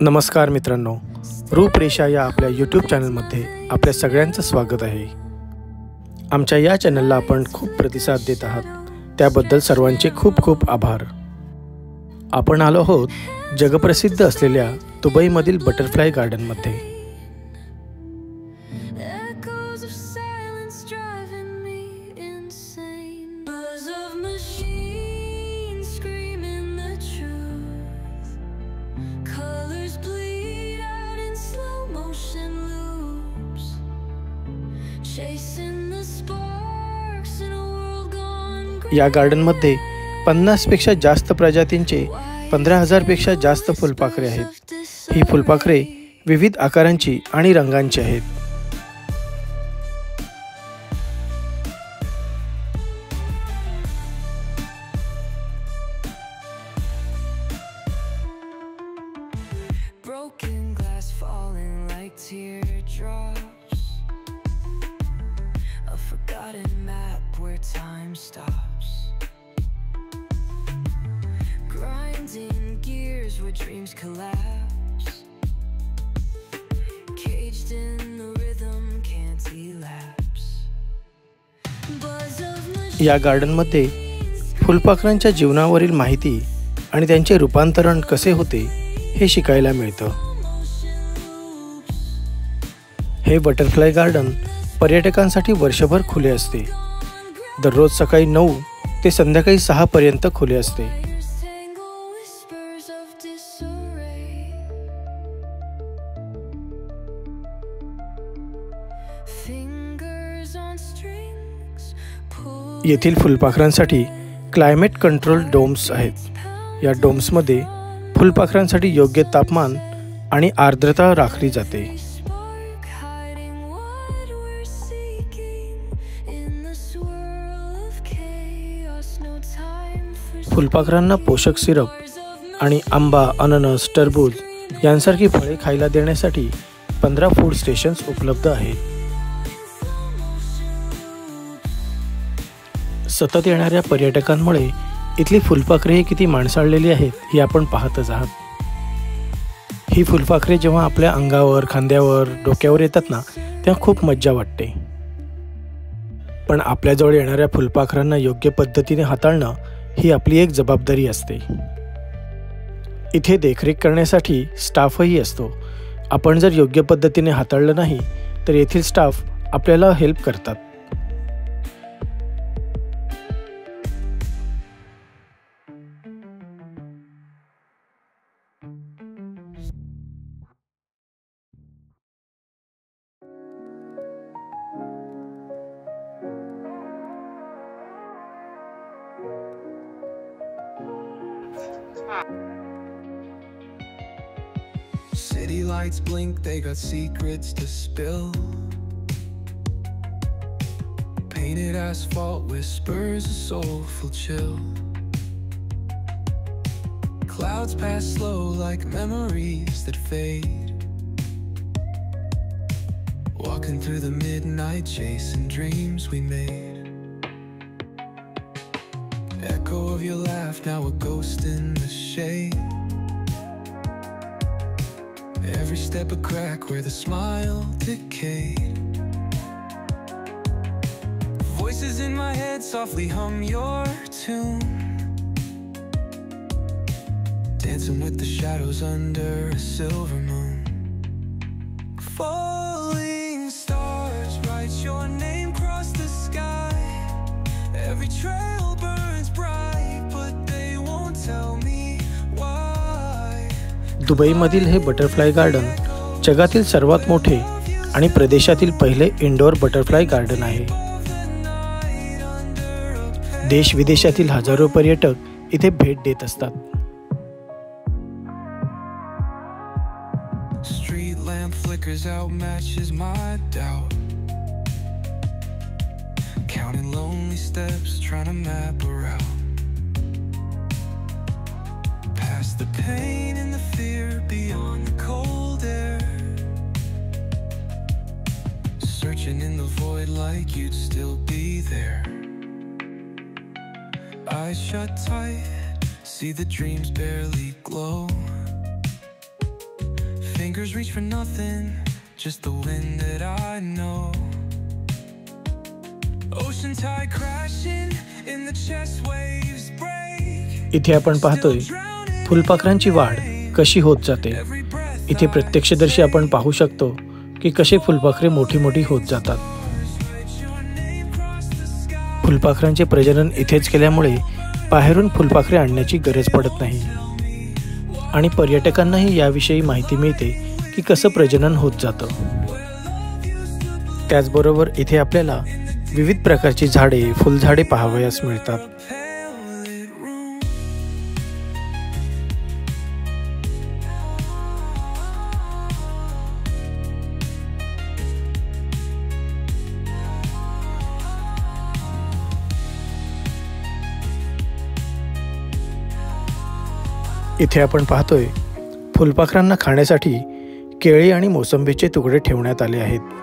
नमस्कार मित्रांनो, रूपरेषा या आपल्या यूट्यूब चॅनलमध्ये आपल्या सगळ्यांचं स्वागत आहे। आमच्या या चॅनलला आपण खूप प्रतिसाद देत आहात, त्याबद्दल सर्वांचे खूप खूप आभार। आपण आलो आहोत जगप्रसिद्ध असलेल्या दुबईमधील बटरफ्लाय गार्डनमध्ये। या गार्डनमध्ये 50 पेक्षा जास्त प्रजातींचे 15,000 पेक्षा जास्त फुलपाखरे आहेत। ही फुलपाखरे विविध आकारांची आणि रंगांची आहेत। Dreams collapse, caged in the rhythm, can't elapse. या गार्डनमध्ये फुलपाखरांच्या जीवनावरील माहिती आणि त्यांचे रूपांतरण कसे होते हे शिकायला मिळतं। हे बटरफ्लाय गार्डन पर्यटकांसाठी वर्षभर खुले असते। दररोज सकाळी 9 ते संध्याकाळी 6 पर्यंत खुले असते। येथील फुलपाखरांसाठी क्लायमेट कंट्रोल डोम्स आहेत। या डोम्समध्ये फुलपाखरांसाठी योग्य तापमान आणि आर्द्रता राखली जाते। फुलपाखरांना पोषक सिरप आणि आंबा, अननस, टरबूज यांसारखी फळे खायला देण्यासाठी 15 फूड स्टेशन्स उपलब्ध आहेत। सतत येणाऱ्या पर्यटकांमुळे इथली फुलपाखरे किती माणसाळलेली आहेत हे आपण पाहतच आहात। ही फुलपाखरे जेव्हा आपल्या अंगावर, खांद्यावर, डोक्यावर येतात ना, तेव्हा खूप मज्जा वाटते। पण आपल्याजवळ येणाऱ्या फुलपाखरांना योग्य पद्धतीने हाताळणं ही आपली एक जबाबदारी असते। इथे देखरेख करण्यासाठी स्टाफही असतो। आपण जर योग्य पद्धतीने हाताळलं नाही तर येथील स्टाफ आपल्याला हेल्प करतात। City lights blink, they got secrets to spill. Painted asphalt whispers a soulful chill. Clouds pass slow like memories that fade. Walking through the midnight, chasing dreams we made. Echo of your laugh, now a ghost in the shade. Every step a crack where the smile decayed. Voices in my head softly hum your tune, dancing with the shadows under a silver moon. Falling stars write your name across the sky. Every trail burns bright, but they won't tell me. दुबईमधील हे butterfly garden जगातील सर्वात मोठे आणि प्रदेशातील पहिले indoor butterfly garden आहे। देश विदेशातील हजारो पर्यटक इथे भेट देत असतात। Street lamp flickers out, matches my doubt. Counting lonely steps, trying to map a route. Past the pain and the fear, beyond the cold air. Searching in the void like you'd still be there. Eyes shut tight, see the dreams barely glow. anchors reach for nothing, just the wind that I know. Ocean tide crashing in the chest waves break. इथे आपण पाहतोय फुलपाखरांची वाढ कशी होत जाते. इथे प्रत्यक्षदर्शी आपण पाहू शकतो की कसे फुलपाखरे मोठी मोठी होत जातात. फुलपाखरांचे प्रजनन इथेच केल्यामुळे बाहेरून फुलपाखरे आणण्याची गरज पडत नाही आणि पर्यटकांनाही याविषयी माहिती मिळते की कसं प्रजनन होत जातं. त्याचबरोबर इथे आपल्याला विविध प्रकारची झाडे, फुलझाडे पाहावयास मिळतात. इथे आपण पाहतोय फुलपाखरांना खाण्यासाठी केळी आणि मोसंबीचे तुकडे ठेवण्यात आले आहेत.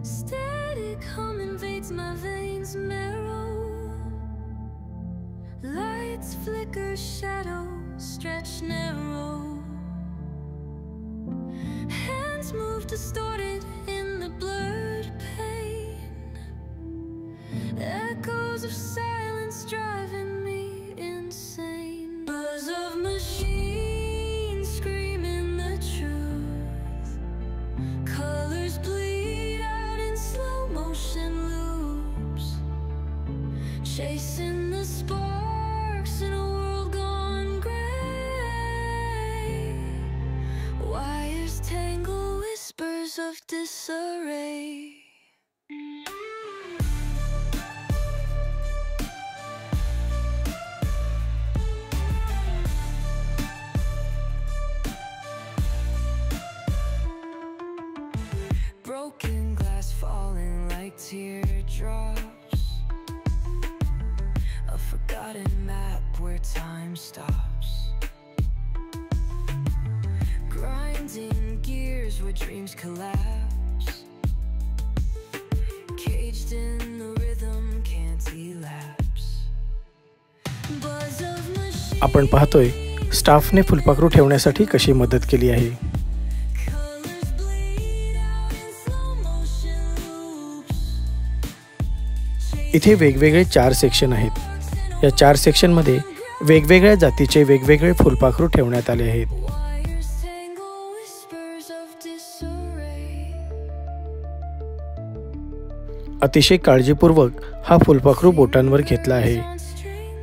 Static hum invades my veins marrow. Lights flicker, shadows stretch narrow. Hands move distorted in the blurred pain. Echoes of silence driving me insane. Buzz of machines screaming the truth. Colors bleed out in slow motion loops. Chasing the sparks in a world gone gray. Wires tangle, whispers of disarray. Broken glass falling like teardrops. A forgotten map where time stops. Grinding gears where dreams collapse. Caged in the rhythm, can't elapse. Buzz of machines. आपण पाहतोय स्टाफने फुलपाखरू ठेवण्यासाठी कशी मदत केली आहे. Colors bleed out in slow motion loops. इथे वेगवेगळे 4 सेक्शन आहेत. या 4 सेक्शनमध्ये वेगवेगळ्या जातीचे वेगवेगळे फुलपाखरू ठेवण्यात आले आहेत. Wires tangle, whispers of disarray. अतिशय काळजीपूर्वक हा फुलपाखरू बोटांवर घेतला आहे.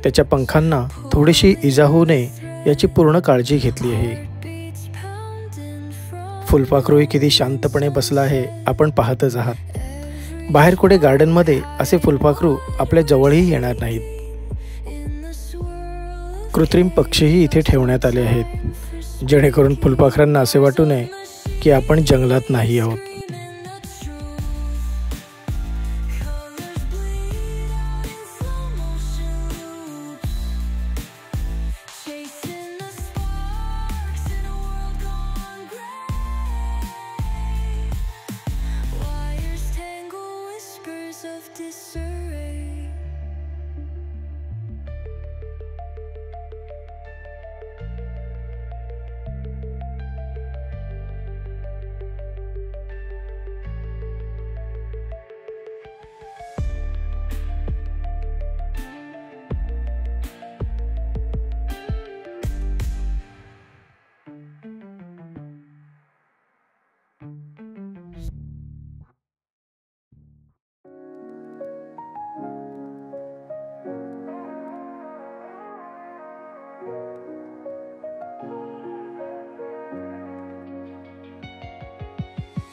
त्याच्या पंखांना थोडीशी इजा होऊ नये याची पूर्ण काळजी घेतली आहे. Beats pounding from फुलपाखरूही किती शांतपणे बसला आहे आपण पाहतच आहात. बाहेर कुठे गार्डनमध्ये असे फुलपाखरू आपल्या जवळही येणार नाहीत. in the swirl. कृत्रिम पक्षीही इथे ठेवण्यात आले आहेत जेणेकरून फुलपाखरांना असे वाटू नये की आपण जंगलात नाही आहोत. Chasing the sparks in a world gone gray. Wires tangle, whispers of disarray.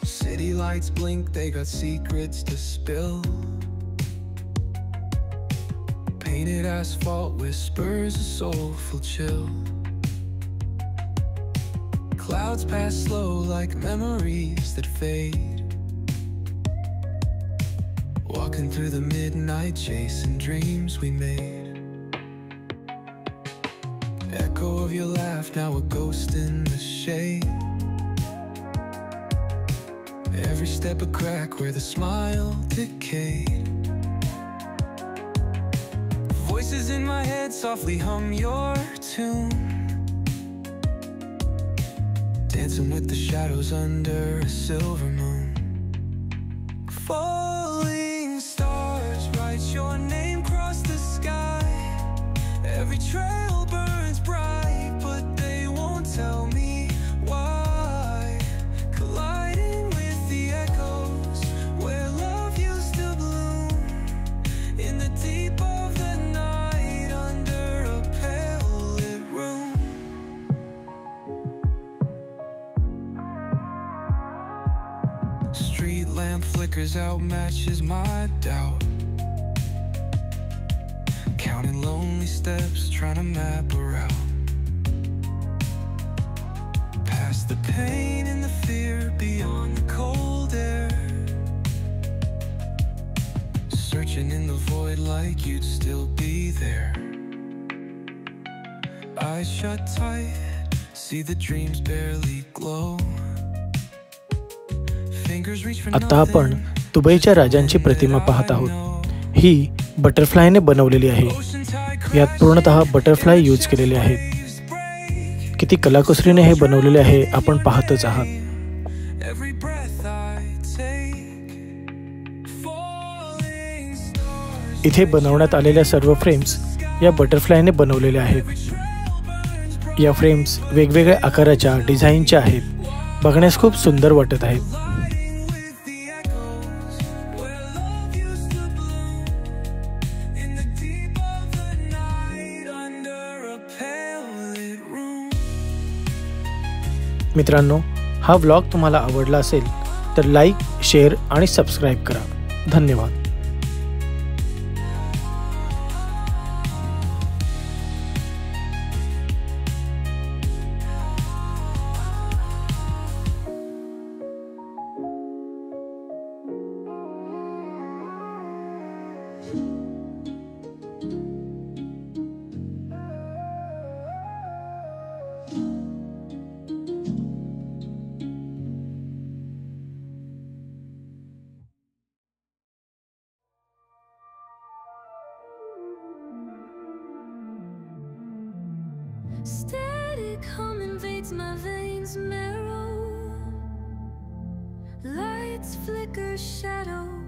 City lights blink, they got secrets to spill. Painted asphalt whispers a soulful chill. Clouds pass slow like memories that fade. Walking through the midnight, chasing dreams we made. echo of your laugh, now a ghost in the shade. Every step a crack where the smile decayed. Voices in my head softly hum your tune, dancing with the shadows under a silver moon. Falling stars write your name across the sky. Every trail burns bright, but they won't tell me why. Colliding with the echoes where love used to bloom, in the deep of the night under a pale lit room. Street lamp flickers out, matches my doubt. Counting lonely steps, trying to map a route. Past the pain and the fear, beyond the cold air. Searching in the void like you'd still be there. Eyes shut tight, see the dreams barely glow. Fingers reach for आता आपण nothing. दुबईच्या राजांची प्रतिमा पाहत आहोत. ही बटरफ्लायने बनवलेली आहे. यात पूर्णतः butterfly use केलेले आहेत. किती कलाकुसरीने हे बनवलेले आहे आपण पाहतच आहात. Every breath I take, falling stars. इथे बनवण्यात आलेल्या सर्व फ्रेम्स या बटरफ्लायने बनवलेल्या आहेत. या फ्रेम्स वेगवेगळ्या आकाराच्या डिझाईनच्या आहेत. बघण्यास खूप सुंदर वाटत आहेत. Colliding with the echoes where love used to bloom, in the deep of the night under a pale lit room. मित्रांनो, हा व्लॉग तुम्हाला आवडला असेल तर लाईक, शेअर आणि सबस्क्राईब करा. धन्यवाद. Static hum invades my veins marrow. Lights flicker, shadows